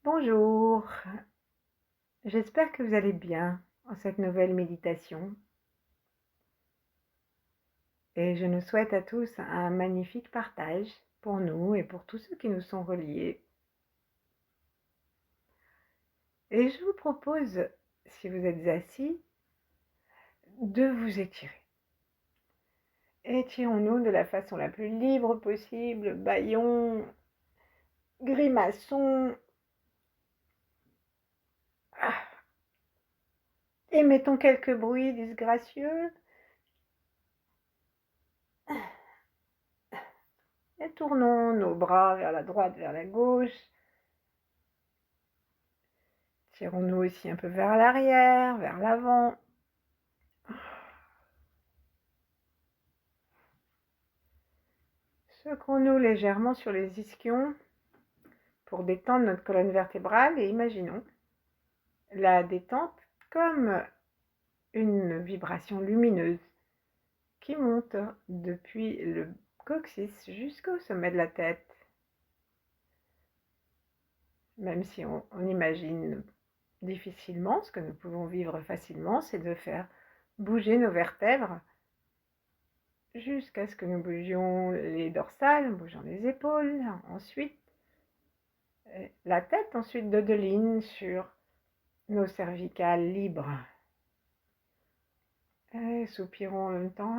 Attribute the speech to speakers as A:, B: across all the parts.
A: Bonjour, j'espère que vous allez bien en cette nouvelle méditation et je nous souhaite à tous un magnifique partage pour nous et pour tous ceux qui nous sont reliés. Et je vous propose, si vous êtes assis, de vous étirer. Étirons-nous de la façon la plus libre possible, bâillons, grimaçons, émettons quelques bruits disgracieux. Et tournons nos bras vers la droite, vers la gauche. Tirons-nous aussi un peu vers l'arrière, vers l'avant. Secouons-nous légèrement sur les ischions pour détendre notre colonne vertébrale et imaginons la détente comme une vibration lumineuse qui monte depuis le coccyx jusqu'au sommet de la tête. Même si on imagine difficilement, ce que nous pouvons vivre facilement, c'est de faire bouger nos vertèbres jusqu'à ce que nous bougions les dorsales, bougeant les épaules, ensuite la tête, ensuite dodeline sur nos cervicales libres. Et soupirons en même temps.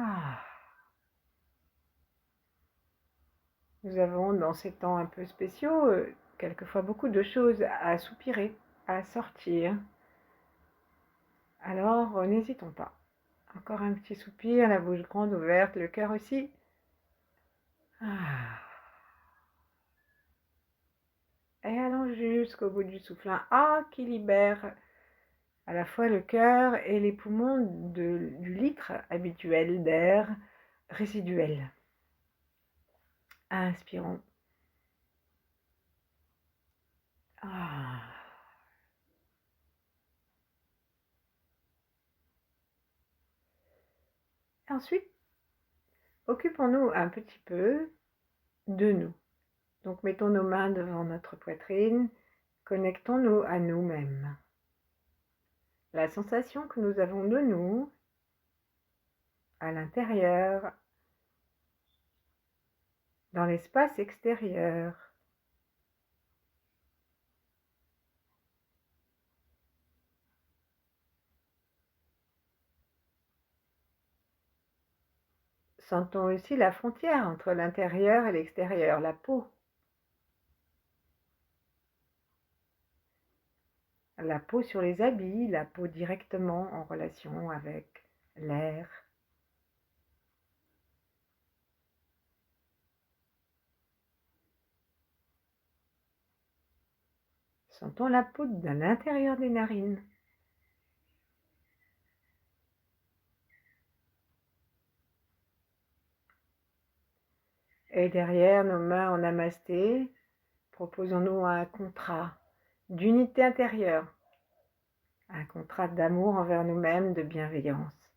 A: Nous avons dans ces temps un peu spéciaux, quelquefois beaucoup de choses à soupirer, à sortir. Alors n'hésitons pas. Encore un petit soupir, la bouche grande ouverte, le cœur aussi. Et allons jusqu'au bout du souffle. Un A qui libère à la fois le cœur et les poumons du litre habituel d'air résiduel. Inspirons. Ensuite, occupons-nous un petit peu de nous. Donc mettons nos mains devant notre poitrine, connectons-nous à nous-mêmes. La sensation que nous avons de nous, à l'intérieur, dans l'espace extérieur. Sentons aussi la frontière entre l'intérieur et l'extérieur, la peau. La peau sur les habits, la peau directement en relation avec l'air. Sentons la peau de l'intérieur des narines. Et derrière nos mains en namasté, proposons-nous un contrat d'unité intérieure, un contrat d'amour envers nous-mêmes, de bienveillance,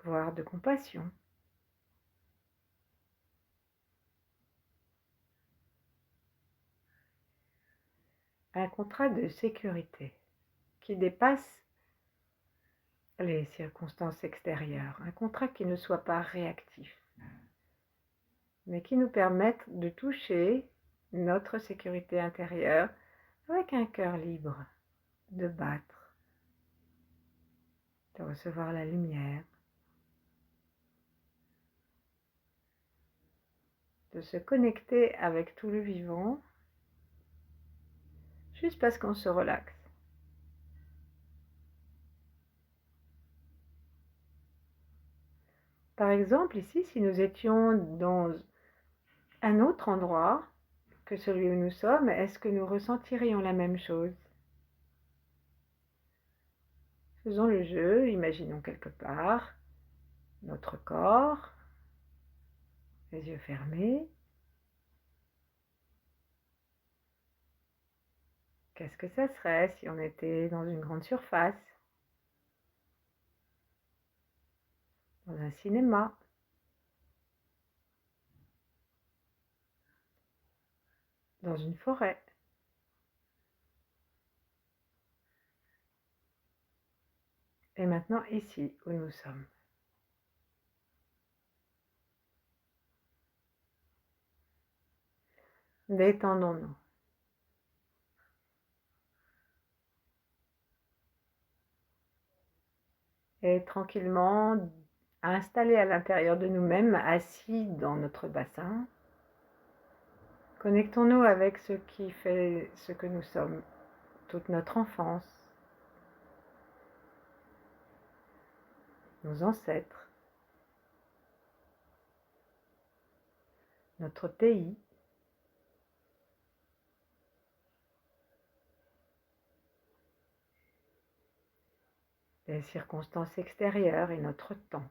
A: voire de compassion. Un contrat de sécurité qui dépasse les circonstances extérieures, un contrat qui ne soit pas réactif, mais qui nous permette de toucher notre sécurité intérieure avec un cœur libre de battre, de recevoir la lumière, de se connecter avec tout le vivant, juste parce qu'on se relaxe. Par exemple, ici, si nous étions dans un autre endroit que celui où nous sommes, est-ce que nous ressentirions la même chose? Faisons le jeu, imaginons quelque part notre corps, les yeux fermés. Qu'est-ce que ça serait si on était dans une grande surface, dans un cinéma, dans une forêt, et maintenant ici où nous sommes. Détendons-nous. Et tranquillement installés à l'intérieur de nous-mêmes, assis dans notre bassin, connectons-nous avec ce qui fait ce que nous sommes, toute notre enfance, nos ancêtres, notre pays, les circonstances extérieures et notre temps.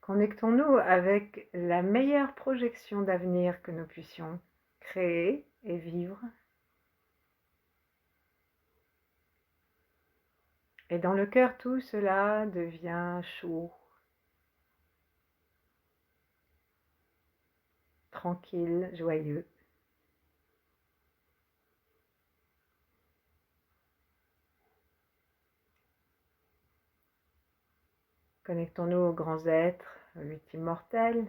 A: Connectons-nous avec la meilleure projection d'avenir que nous puissions créer et vivre. Et dans le cœur, tout cela devient chaud, tranquille, joyeux. Connectons-nous aux grands êtres, aux huit immortels,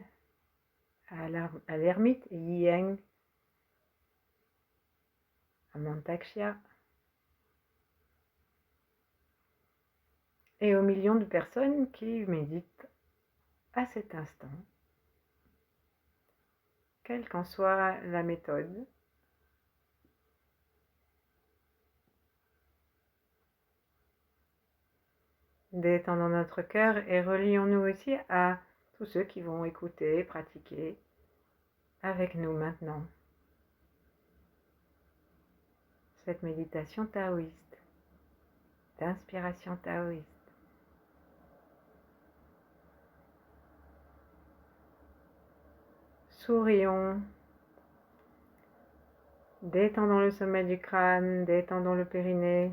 A: à l'ermite Yiyeng, à Mantakshya, et aux millions de personnes qui méditent à cet instant, quelle qu'en soit la méthode. Détendons notre cœur et relions-nous aussi à tous ceux qui vont écouter, pratiquer avec nous maintenant cette méditation taoïste, d'inspiration taoïste. Sourions, détendons le sommet du crâne, détendons le périnée.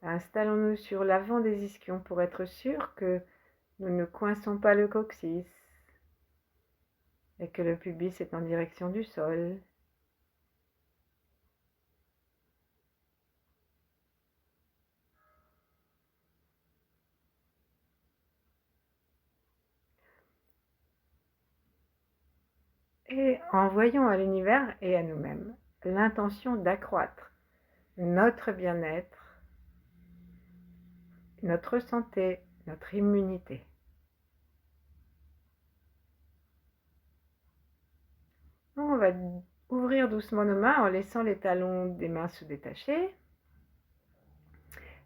A: Installons-nous sur l'avant des ischions pour être sûr que nous ne coinçons pas le coccyx et que le pubis est en direction du sol. Et envoyons à l'univers et à nous-mêmes l'intention d'accroître notre bien-être, notre santé, notre immunité. On va ouvrir doucement nos mains en laissant les talons des mains se détacher.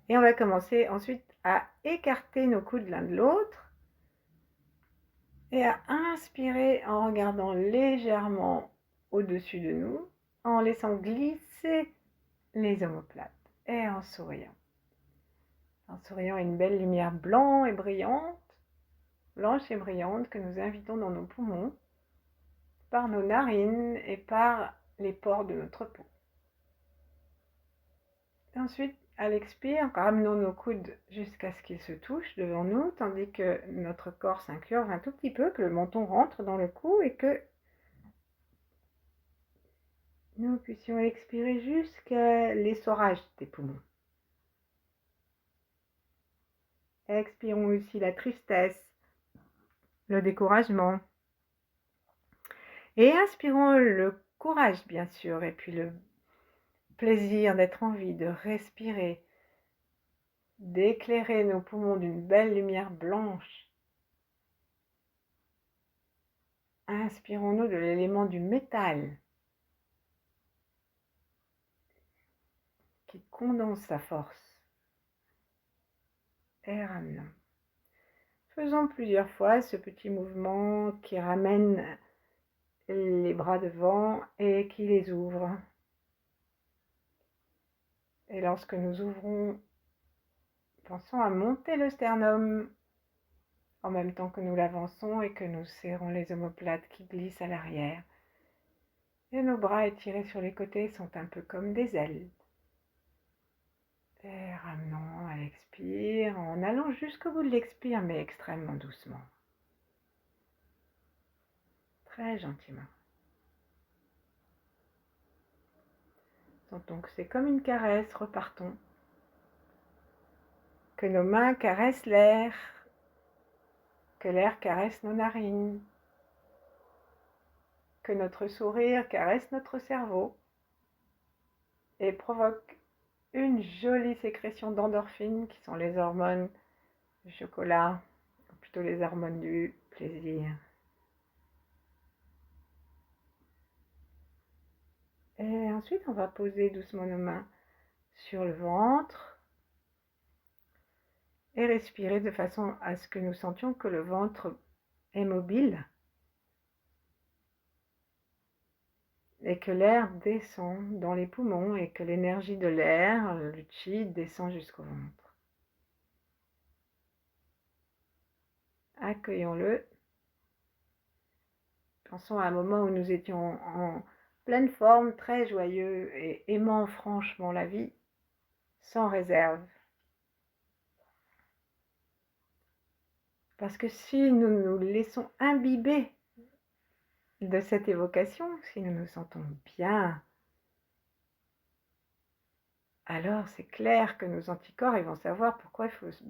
A: Et on va commencer ensuite à écarter nos coudes l'un de l'autre et à inspirer en regardant légèrement au-dessus de nous, en laissant glisser les omoplates et en souriant. En souriant à une belle lumière blanche et brillante que nous invitons dans nos poumons, par nos narines et par les pores de notre peau. Et ensuite, à l'expire, ramenons nos coudes jusqu'à ce qu'ils se touchent devant nous, tandis que notre corps s'incurve un tout petit peu, que le menton rentre dans le cou et que nous puissions expirer jusqu'à l'essorage des poumons. Expirons aussi la tristesse, le découragement. Et inspirons le courage, bien sûr, et puis le plaisir d'être en vie, de respirer, d'éclairer nos poumons d'une belle lumière blanche. Inspirons-nous de l'élément du métal qui condense sa force. Et ramenons. Faisons plusieurs fois ce petit mouvement qui ramène les bras devant et qui les ouvre. Et lorsque nous ouvrons, pensons à monter le sternum en même temps que nous l'avançons et que nous serrons les omoplates qui glissent à l'arrière. Et nos bras étirés sur les côtés sont un peu comme des ailes. Et ramenons à l'expire en allant jusqu'au bout de l'expire, mais extrêmement doucement. Très gentiment. Donc c'est comme une caresse, repartons. Que nos mains caressent l'air, que l'air caresse nos narines, que notre sourire caresse notre cerveau et provoque une jolie sécrétion d'endorphines qui sont les hormones du chocolat, ou plutôt les hormones du plaisir. Et ensuite, on va poser doucement nos mains sur le ventre et respirer de façon à ce que nous sentions que le ventre est mobile et que l'air descend dans les poumons et que l'énergie de l'air, le chi, descend jusqu'au ventre. Accueillons-le. Pensons à un moment où nous étions en pleine forme, très joyeux et aimant franchement la vie, sans réserve. Parce que si nous nous laissons imbiber de cette évocation, si nous nous sentons bien, alors c'est clair que nos anticorps ils vont savoir pourquoi il faut se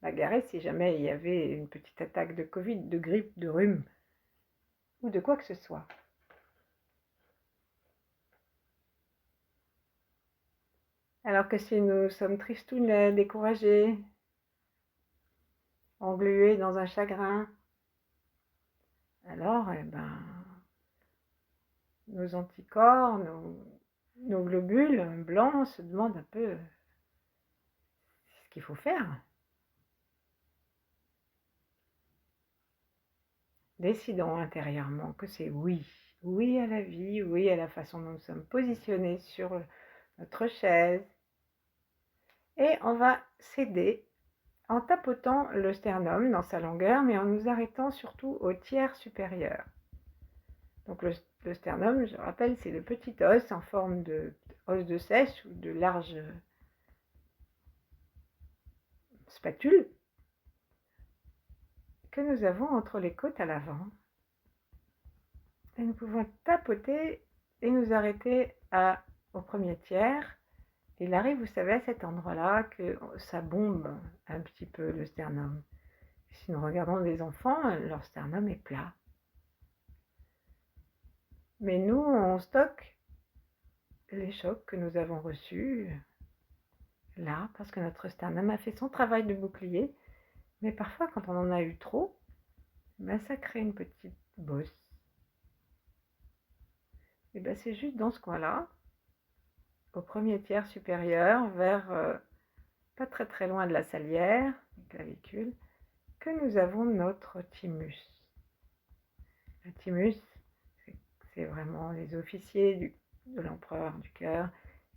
A: bagarrer si jamais il y avait une petite attaque de Covid, de grippe, de rhume ou de quoi que ce soit. Alors que si nous sommes tristounets, découragés, englués dans un chagrin, alors nos anticorps, nos globules blancs se demandent un peu ce qu'il faut faire. Décidons intérieurement que c'est oui. Oui à la vie, oui à la façon dont nous sommes positionnés sur notre chaise. Et on va s'aider en tapotant le sternum dans sa longueur, mais en nous arrêtant surtout au tiers supérieur. Donc le sternum, je rappelle, c'est le petit os en forme de os de sèche ou de large spatule que nous avons entre les côtes à l'avant. Et nous pouvons tapoter et nous arrêter au premier tiers. Il arrive, vous savez, à cet endroit-là que ça bombe un petit peu le sternum. Si nous regardons des enfants, leur sternum est plat. Mais nous, on stocke les chocs que nous avons reçus là, parce que notre sternum a fait son travail de bouclier. Mais parfois, quand on en a eu trop, ça crée une petite bosse. Et c'est juste dans ce coin-là, au premier tiers supérieur, vers pas très très loin de la salière, clavicule, que nous avons notre thymus. Le thymus, c'est vraiment les officiers de l'empereur du cœur,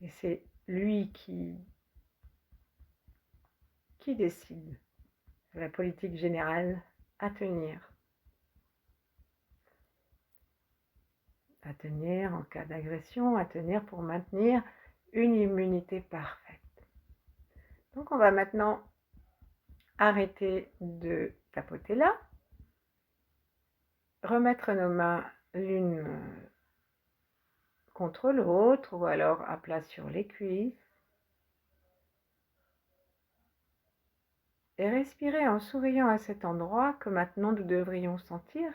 A: et c'est lui qui décide de la politique générale à tenir en cas d'agression, à tenir pour maintenir une immunité parfaite. Donc on va maintenant arrêter de tapoter là, remettre nos mains l'une contre l'autre ou alors à plat sur les cuisses et respirer en souriant à cet endroit que maintenant nous devrions sentir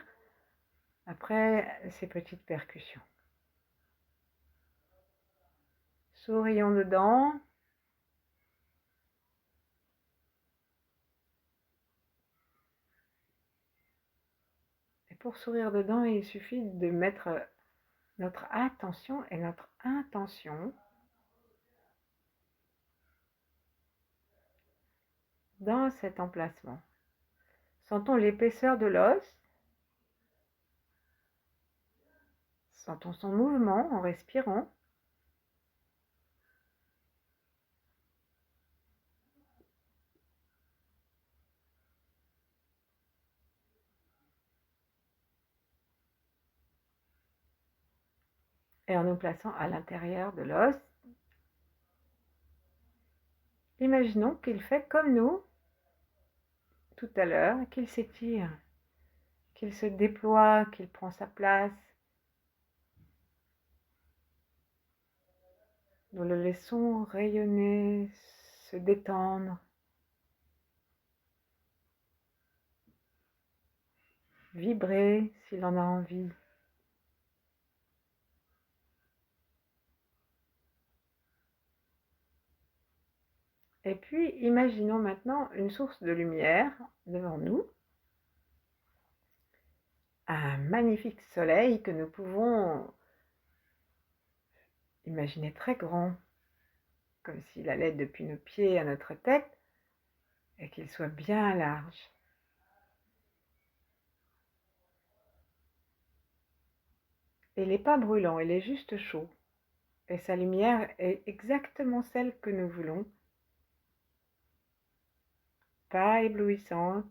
A: après ces petites percussions. Sourions dedans. Et pour sourire dedans, il suffit de mettre notre attention et notre intention dans cet emplacement. Sentons l'épaisseur de l'os. Sentons son mouvement en respirant. Et en nous plaçant à l'intérieur de l'os, imaginons qu'il fait comme nous tout à l'heure, qu'il s'étire, qu'il se déploie, qu'il prend sa place. Nous le laissons rayonner, se détendre, vibrer s'il en a envie. Et puis, imaginons maintenant une source de lumière devant nous, un magnifique soleil que nous pouvons imaginer très grand, comme s'il allait depuis nos pieds à notre tête, et qu'il soit bien large. Et il n'est pas brûlant, il est juste chaud. Et sa lumière est exactement celle que nous voulons. Pas éblouissante.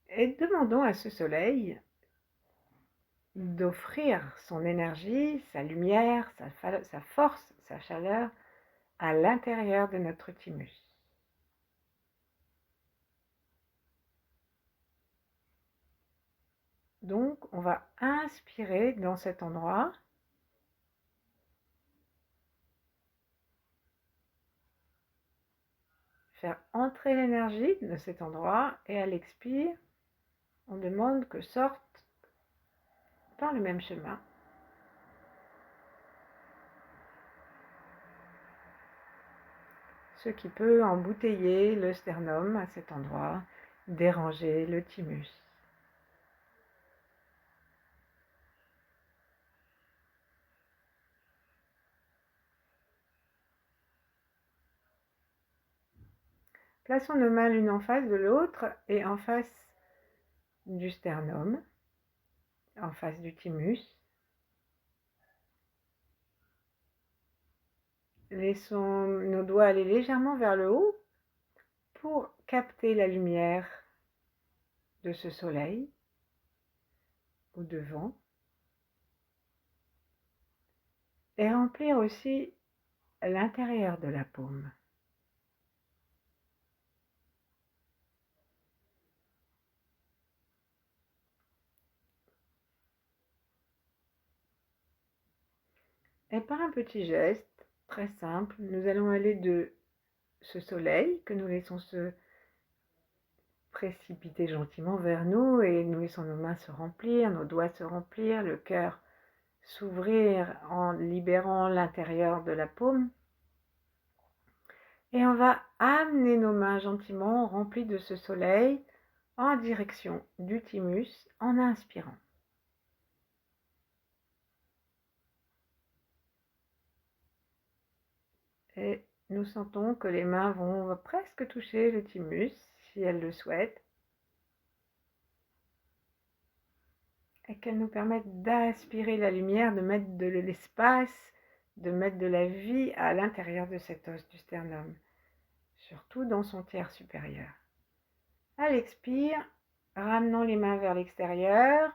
A: Et demandons à ce soleil d'offrir son énergie, sa lumière, sa force, sa chaleur à l'intérieur de notre thymus. Donc, on va inspirer dans cet endroit. Faire entrer l'énergie de cet endroit et à l'expire, on demande que sorte par le même chemin ce qui peut embouteiller le sternum à cet endroit, déranger le thymus. Plaçons nos mains l'une en face de l'autre et en face du sternum, en face du thymus. Laissons nos doigts aller légèrement vers le haut pour capter la lumière de ce soleil au devant et remplir aussi l'intérieur de la paume. Et par un petit geste très simple, nous allons aller de ce soleil que nous laissons se précipiter gentiment vers nous et nous laissons nos mains se remplir, nos doigts se remplir, le cœur s'ouvrir en libérant l'intérieur de la paume. Et on va amener nos mains gentiment remplies de ce soleil en direction du thymus en inspirant. Et nous sentons que les mains vont presque toucher le thymus si elles le souhaitent. Et qu'elles nous permettent d'aspirer la lumière, de mettre de l'espace, de mettre de la vie à l'intérieur de cet os du sternum, surtout dans son tiers supérieur. À l'expire, ramenons les mains vers l'extérieur,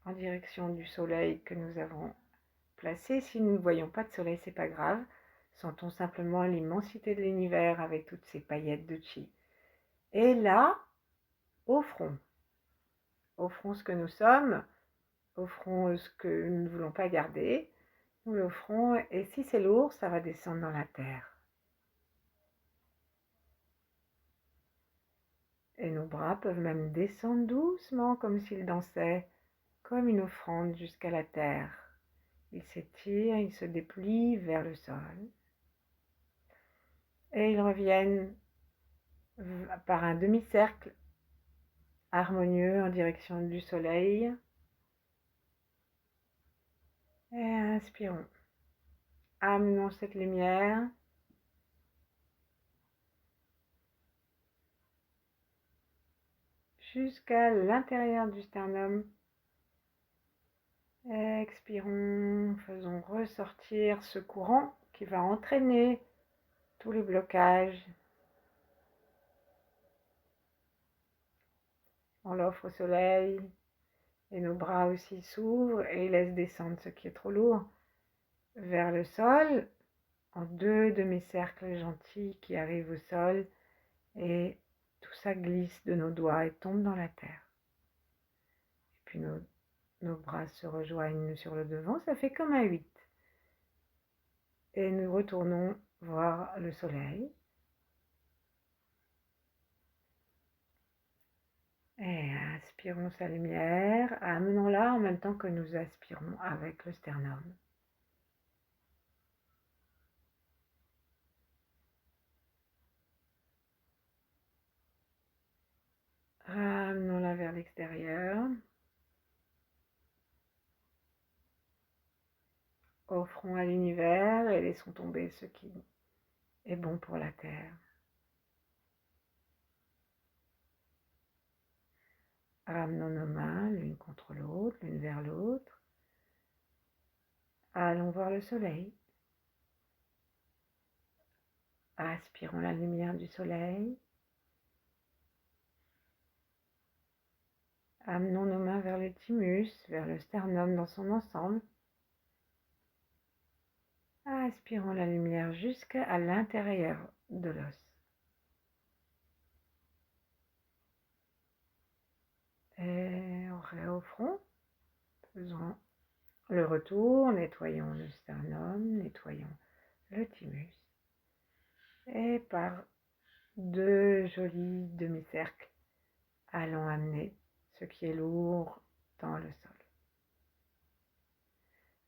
A: en direction du soleil que nous avons placé. Si nous ne voyons pas de soleil, c'est pas grave. Sentons simplement l'immensité de l'univers avec toutes ces paillettes de chi. Et là, offrons ce que nous sommes, offrons ce que nous ne voulons pas garder, nous l'offrons et si c'est lourd, ça va descendre dans la terre. Et nos bras peuvent même descendre doucement comme s'ils dansaient, comme une offrande jusqu'à la terre. Ils s'étirent, ils se déplient vers le sol. Et ils reviennent par un demi-cercle harmonieux en direction du soleil. Et inspirons. Amenons cette lumière jusqu'à l'intérieur du sternum. Expirons, faisons ressortir ce courant qui va entraîner tous les blocages. On l'offre au soleil et nos bras aussi s'ouvrent et laissent descendre ce qui est trop lourd vers le sol en deux demi-cercles gentils qui arrivent au sol et tout ça glisse de nos doigts et tombe dans la terre. Et puis nous nos bras se rejoignent sur le devant, ça fait comme un 8. Et nous retournons voir le soleil. Et inspirons sa lumière, amenons-la en même temps que nous aspirons avec le sternum. Ramenons-la vers l'extérieur. Offrons à l'univers et laissons tomber ce qui est bon pour la Terre. Ramenons nos mains l'une contre l'autre, l'une vers l'autre. Allons voir le soleil. Aspirons la lumière du soleil. Amenons nos mains vers le thymus, vers le sternum dans son ensemble. Aspirons la lumière jusqu'à l'intérieur de l'os. Et on réoffrons. Faisons le retour, nettoyons le sternum, nettoyons le thymus. Et par 2 jolis demi-cercles, allons amener ce qui est lourd dans le sol.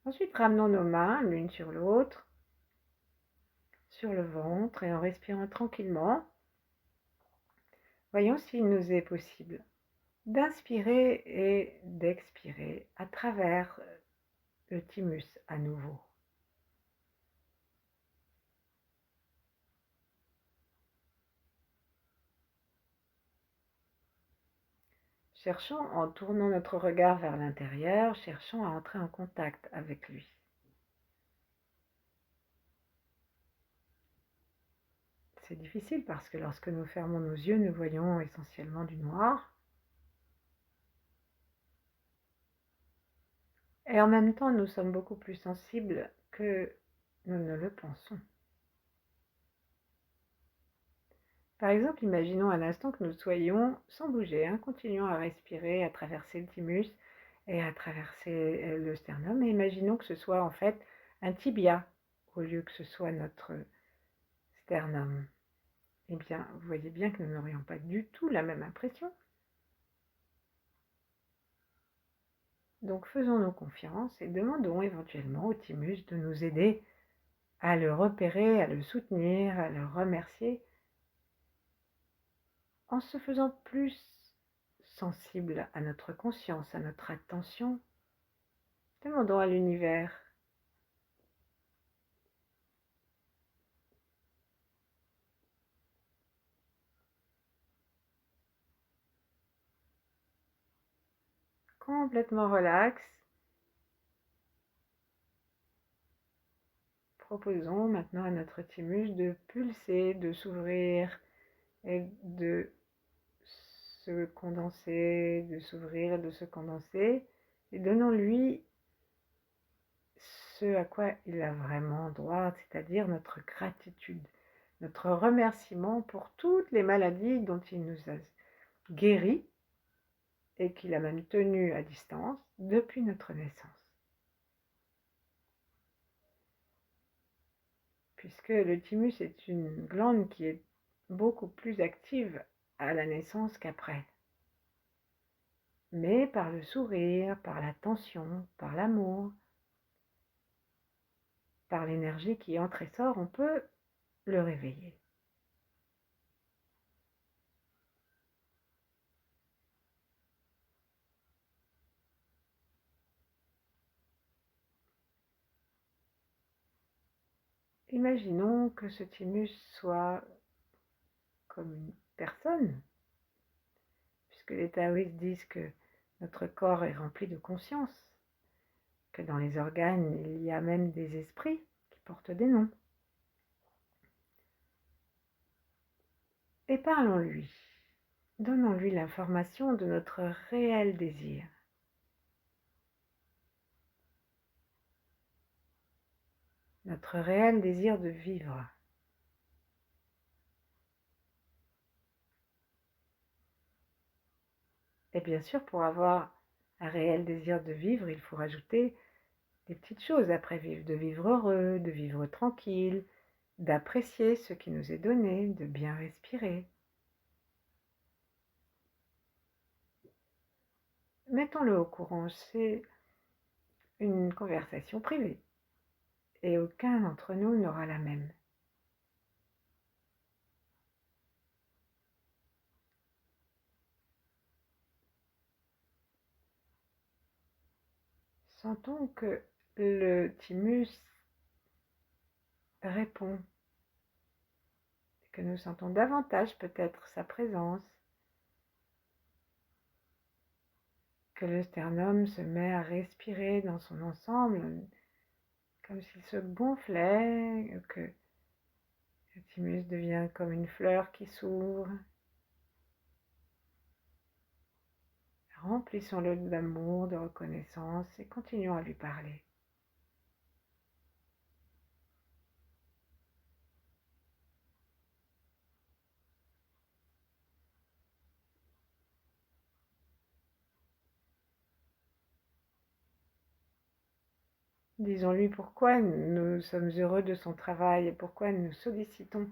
A: Ensuite, ramenons nos mains l'une sur l'autre, sur le ventre, et en respirant tranquillement, voyons s'il nous est possible d'inspirer et d'expirer à travers le thymus à nouveau. Cherchons, en tournant notre regard vers l'intérieur, cherchons à entrer en contact avec lui. C'est difficile parce que lorsque nous fermons nos yeux, nous voyons essentiellement du noir. Et en même temps, nous sommes beaucoup plus sensibles que nous ne le pensons. Par exemple, imaginons un instant que nous soyons sans bouger, continuons à respirer, à traverser le thymus et à traverser le sternum. Et imaginons que ce soit en fait un tibia au lieu que ce soit notre sternum. Eh bien, vous voyez bien que nous n'aurions pas du tout la même impression. Donc faisons-nous confiance et demandons éventuellement au thymus de nous aider à le repérer, à le soutenir, à le remercier, en se faisant plus sensible à notre conscience, à notre attention. Demandons à l'univers complètement relax. Proposons maintenant à notre thymus de pulser, de s'ouvrir et de se condenser, de s'ouvrir, de se condenser. Et donnons-lui ce à quoi il a vraiment droit, c'est-à-dire notre gratitude, notre remerciement pour toutes les maladies dont il nous a guéris et qu'il a même tenu à distance depuis notre naissance. Puisque le thymus est une glande qui est beaucoup plus active à la naissance qu'après. Mais par le sourire, par l'attention, par l'amour, par l'énergie qui entre et sort, on peut le réveiller. Imaginons que ce thymus soit comme une personne, puisque les taoïstes disent que notre corps est rempli de conscience, que dans les organes, il y a même des esprits qui portent des noms. Et parlons-lui, donnons-lui l'information de notre réel désir. Notre réel désir de vivre. Et bien sûr, pour avoir un réel désir de vivre, il faut rajouter des petites choses après vivre, de vivre heureux, de vivre tranquille, d'apprécier ce qui nous est donné, de bien respirer. Mettons-le au courant, c'est une conversation privée et aucun d'entre nous n'aura la même. Sentons que le thymus répond, que nous sentons davantage peut-être sa présence, que le sternum se met à respirer dans son ensemble, comme s'il se gonflait, que le thymus devient comme une fleur qui s'ouvre. Remplissons-le d'amour, de reconnaissance et continuons à lui parler. Disons-lui pourquoi nous sommes heureux de son travail et pourquoi nous sollicitons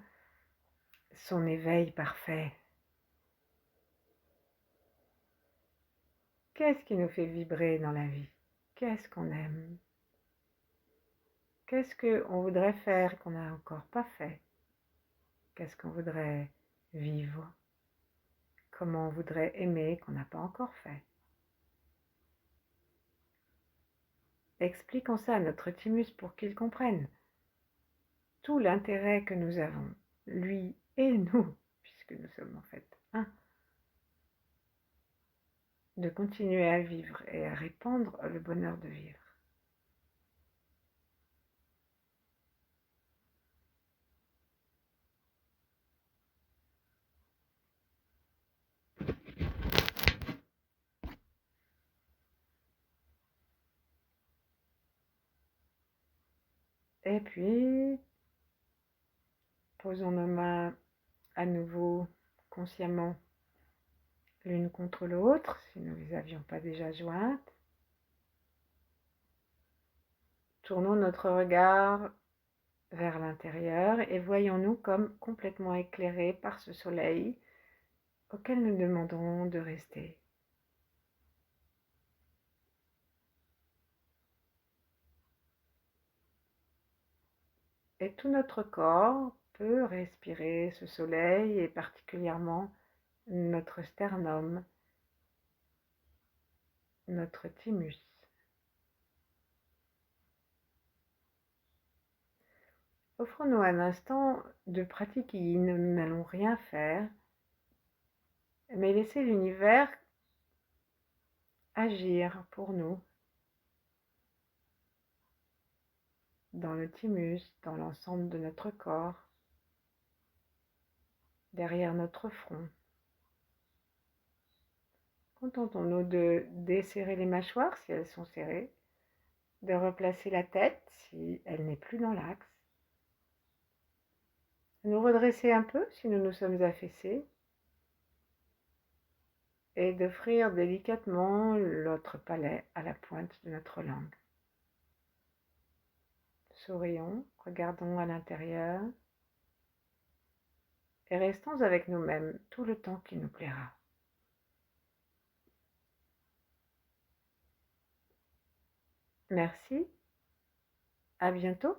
A: son éveil parfait. Qu'est-ce qui nous fait vibrer dans la vie? Qu'est-ce qu'on aime? Qu'est-ce qu'on voudrait faire qu'on n'a encore pas fait? Qu'est-ce qu'on voudrait vivre? Comment on voudrait aimer qu'on n'a pas encore fait? Expliquons ça à notre thymus pour qu'il comprenne tout l'intérêt que nous avons, lui et nous, puisque nous sommes en fait un, de continuer à vivre et à répandre le bonheur de vivre. Et puis, posons nos mains à nouveau consciemment l'une contre l'autre, si nous ne les avions pas déjà jointes. Tournons notre regard vers l'intérieur et voyons-nous comme complètement éclairés par ce soleil auquel nous demandons de rester. Et tout notre corps peut respirer ce soleil et particulièrement notre sternum, notre thymus. Offrons-nous un instant de pratique yin, nous n'allons rien faire, mais laisser l'univers agir pour nous, dans le thymus, dans l'ensemble de notre corps, derrière notre front. Contentons-nous de desserrer les mâchoires si elles sont serrées, de replacer la tête si elle n'est plus dans l'axe, de nous redresser un peu si nous nous sommes affaissés et d'offrir délicatement l'autre palais à la pointe de notre langue. Sourions, regardons à l'intérieur et restons avec nous-mêmes tout le temps qui nous plaira. Merci, à bientôt.